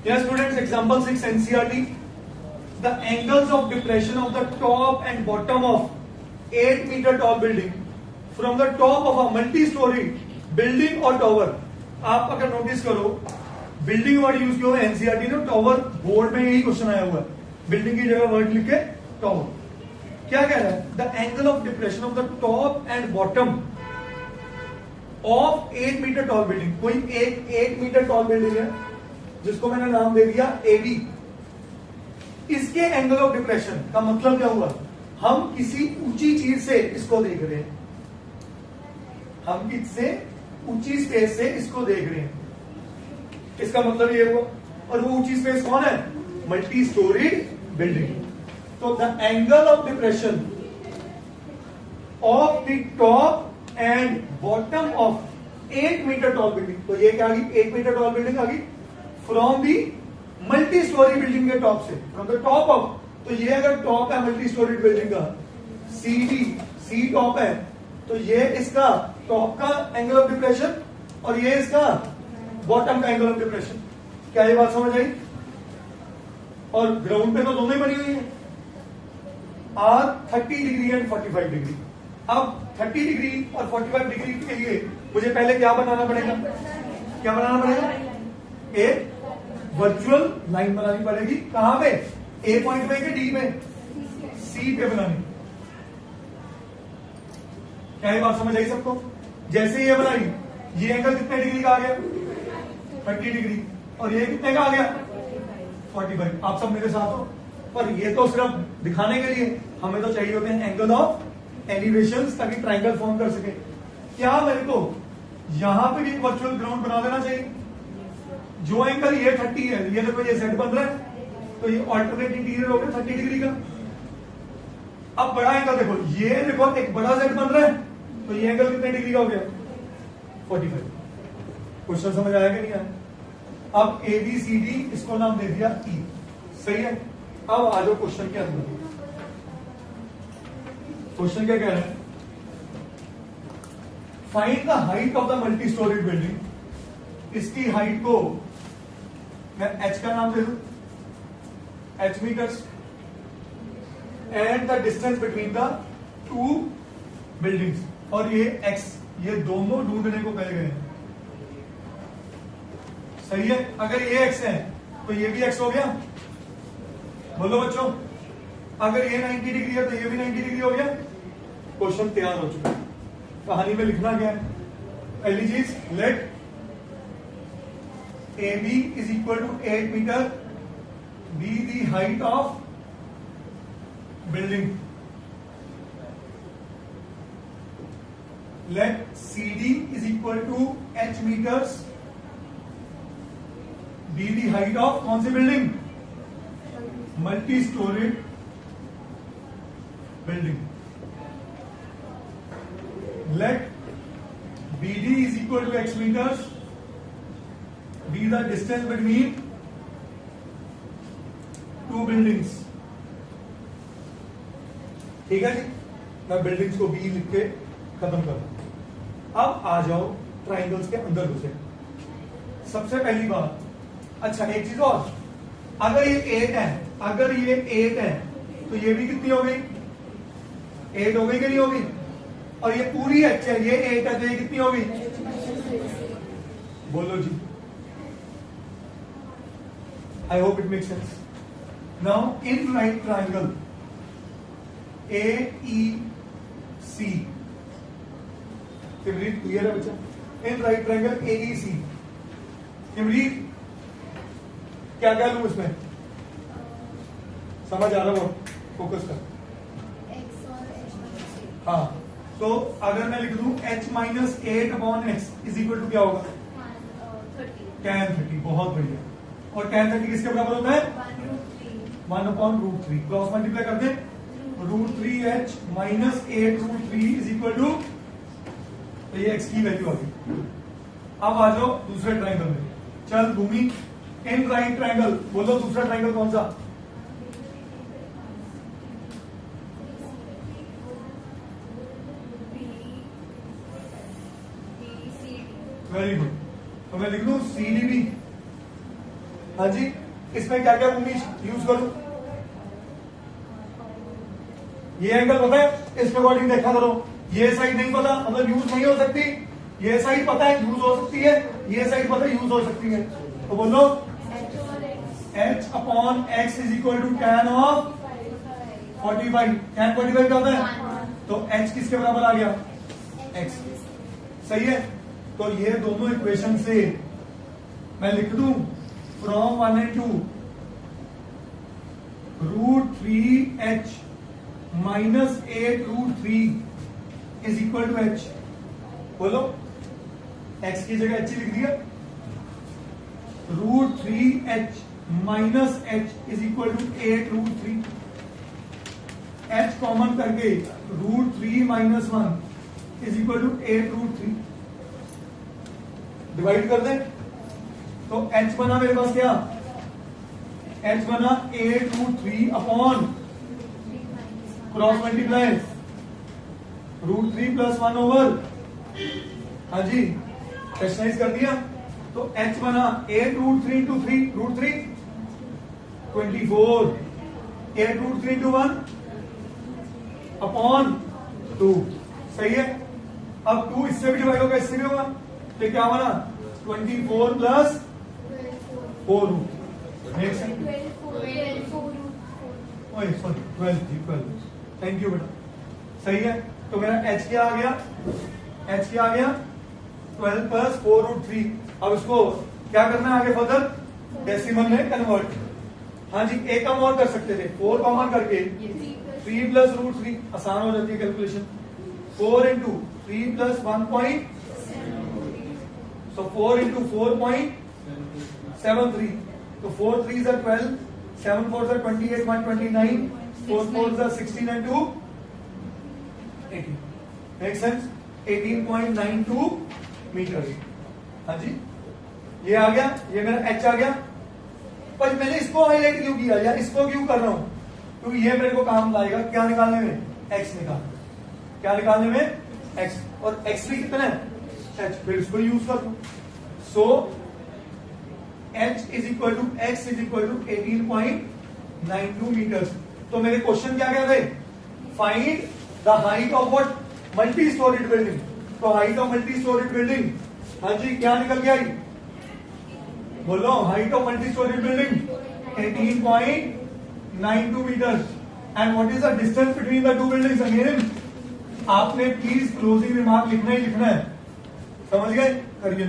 Yes, students, example 6 NCERT. The angles of depression of the top and bottom of 8-meter tall building from the top of a multi-story building or tower. आप अगर notice करो building word use किया हुआ NCERT ने, tower board में यही question आया हुआ है, बिल्डिंग की जगह वर्ड लिख के टॉवर। क्या कह रहा है? The angle of depression of the top and bottom of eight metre tall building. कोई एक 8-मीटर टॉल बिल्डिंग है जिसको मैंने नाम दे दिया एबी। इसके एंगल ऑफ डिप्रेशन का मतलब क्या हुआ? हम किसी ऊंची चीज से इसको देख रहे हैं, हम किससे ऊंची स्पेस से इसको देख रहे हैं, इसका मतलब ये हुआ। और वो ऊंची स्पेस कौन है? Multi storeyed building. तो the angle of depression of the top and bottom of eight metre tall building, तो ये क्या आ गई? 8-मीटर टॉल बिल्डिंग आ गई from the multi storey building के टॉप से, फ्रॉम द टॉप ऑफ। तो ये अगर टॉप है मल्टी स्टोरी बिल्डिंग का, सी टॉप है, तो ये इसका टॉप का एंगल ऑफ डिप्रेशन और ये इसका बॉटम का एंगल ऑफ डिप्रेशन। क्या ये बात समझ आई? और ग्राउंड पे तो दोनों ही बनी हुई है, आर 30 डिग्री एंड 45 डिग्री। अब 30 डिग्री और 45 डिग्री के लिए मुझे पहले क्या बनाना पड़ेगा? क्या बनाना पड़ेगा? एक वर्चुअल लाइन बनानी पड़ेगी। कहां पे? ए पॉइंट पे कि डी पे? सी पे बनानी। क्या ये बात समझ आई सबको? जैसे ये बनाई, ये एंगल कितने डिग्री का आ गया? 30 डिग्री। और ये कितने का आ गया? 45। आप सब मेरे साथ हो। पर ये तो सिर्फ दिखाने के लिए, हमें तो चाहिए होते हैं एंगल ऑफ एलिवेशन, ताकि ट्रायंगल फॉर्म कर सके। क्या मेरे को यहां पे भी एक वर्चुअल ग्राउंड बना देना चाहिए? जो एंगल ये 30 है, ये देखो ये सेट बन रहा है, तो ये ऑल्टरनेट इंटीरियर हो गया 30 डिग्री का। अब बड़ा एंगल देखो, ये देखो एक बड़ा सेट बन रहा है, तो ये एंगल कितने डिग्री का हो गया? 45। क्वेश्चन समझ आया कि नहीं आया? अब ए बी सी डी इसको नाम दे दिया ई। सही है। अब आ जाओ क्वेश्चन के अंदर। क्वेश्चन क्या कह रहे हैं? Find the height of the multi storey building. इसकी हाइट को मैं एच का नाम दे दूं, h metres, and the distance between the two buildings, और ये एक्स, ये दोनों ढूंढने को कहे गए हैं। सही है। अगर ये एक्स है तो ये भी एक्स हो गया। बोलो बच्चों, अगर ये 90 डिग्री है तो ये भी 90 डिग्री हो गया। क्वेश्चन तैयार हो चुका है। कहानी में लिखना क्या है? पहली चीज, let A B is equal to 8 metre be the height of building. Let C D is equal to H metres be the height of कौन सी building? Multi storeyed building. Let B D is equal to x metres be the distance between two buildings. ठीक है जी, मैं buildings को B लिख के खत्म कर दूं। अब आ जाओ ट्राइंगल्स के अंदर घुसे। सबसे पहली बात, अच्छा एक चीज और, अगर ये 8 है, अगर ये 8 है तो ये भी कितनी हो गई? 8 हो गई कि नहीं होगी? और ये पूरी एच है, ये 8 है तो ये कितनी होगी? बोलो जी। I hope it make sense. Now in right triangle A E C, Simreet clear है बच्चा? इन right triangle A E C, सिमरीत क्या क्या लू इसमें? समझ आ रहा हो? फोकस कर। हाँ, तो अगर मैं लिख दूं h minus 8 upon x is equal to क्या होगा? tan 30। बहुत बढ़िया। और tan 30 किसके बराबर होता है? 1 अपॉन रूट 3। क्रॉस मल्टीप्लाई कर दें, root 3h minus 8 root 3 is equal to, तो ये x की वैल्यू आ गई। अब आ जाओ दूसरे ट्राइंगल में। चल भूमि, इन राइट ट्राइंगल बोलो दूसरा ट्राइंगल कौन सा? Very good. तो मैं लिख लू सी डी बी हाँ जी, इसमें क्या क्या उम्मीद यूज करूं? ये एंगल पता है, इसके अकॉर्डिंग देखा करो। ये साइड नहीं पता मतलब यूज नहीं हो सकती, ये साइड पता है यूज हो सकती है, ये साइड पता है यूज हो सकती है। तो बोलो h अपॉन x is equal to tan of 45। tan 45 क्या होता है? तो h किसके बराबर आ गया? x। सही है। तो ये दोनों इक्वेशन से मैं लिख दूं from 1 and 2 √3h minus 8√3 is equal to h। बोलो x की जगह h लिख दिया, √3h minus h is equal to 8√3। h common करके √3 minus 1 is equal to 8√3 divide कर दें तो h बना मेरे पास क्या? h बना 8√3 upon cross multiply √3 plus 1 over, हाँ जी रेशनलाइज कर दिया तो h बना 8√3 इंटू 3 √3 24, 8√3 इंटू 1 अपॉन 2। सही है। अब 2 इससे भी डिवाइड होगा, इससे भी होगा, तो क्या बना 24 प्लस 4 सॉरी 12। थैंक यू बेटा। सही है। तो मेरा h क्या आ गया? h क्या आ गया? 12 प्लस 4√3। अब इसको क्या करना है आगे फर्दर? डेसिमल में कन्वर्ट। हाँ जी, एक कम और कर सकते थे, 4 कॉमन करके 3 प्लस √3 आसान हो जाती है calculation. 4 into 3 plus 1. So 4 into 4.73. So 4 3s are 12, 7 4s are 28, 129, 4 4s are 16 and 2 18. Make sense? 18.92 meters. हाँ जी, ये आ गया, ये मेरा h आ गया। पर मैंने इसको हाईलाइट क्यों किया या इसको क्यों कर रहा हूं? क्योंकि ये मेरे को काम लाएगा क्या निकालने में? x निकालने। क्या निकालने में? x। और x भी कितना है? h। फिर इसको यूज कर दो। So h is equal to x is equal to 18.92 metre. तो मेरे क्वेश्चन क्या कह रहे? Find the height of what? Multi storeyed building. तो height of multi storeyed building, हाँ जी क्या निकल के आई? बोलो height of multi storeyed building 18.92 metre. And what is the distance between the two buildings? Again आपने प्लीज क्लोजिंग रिमार्क लिखना ही लिखना है, समझ गए? करिए।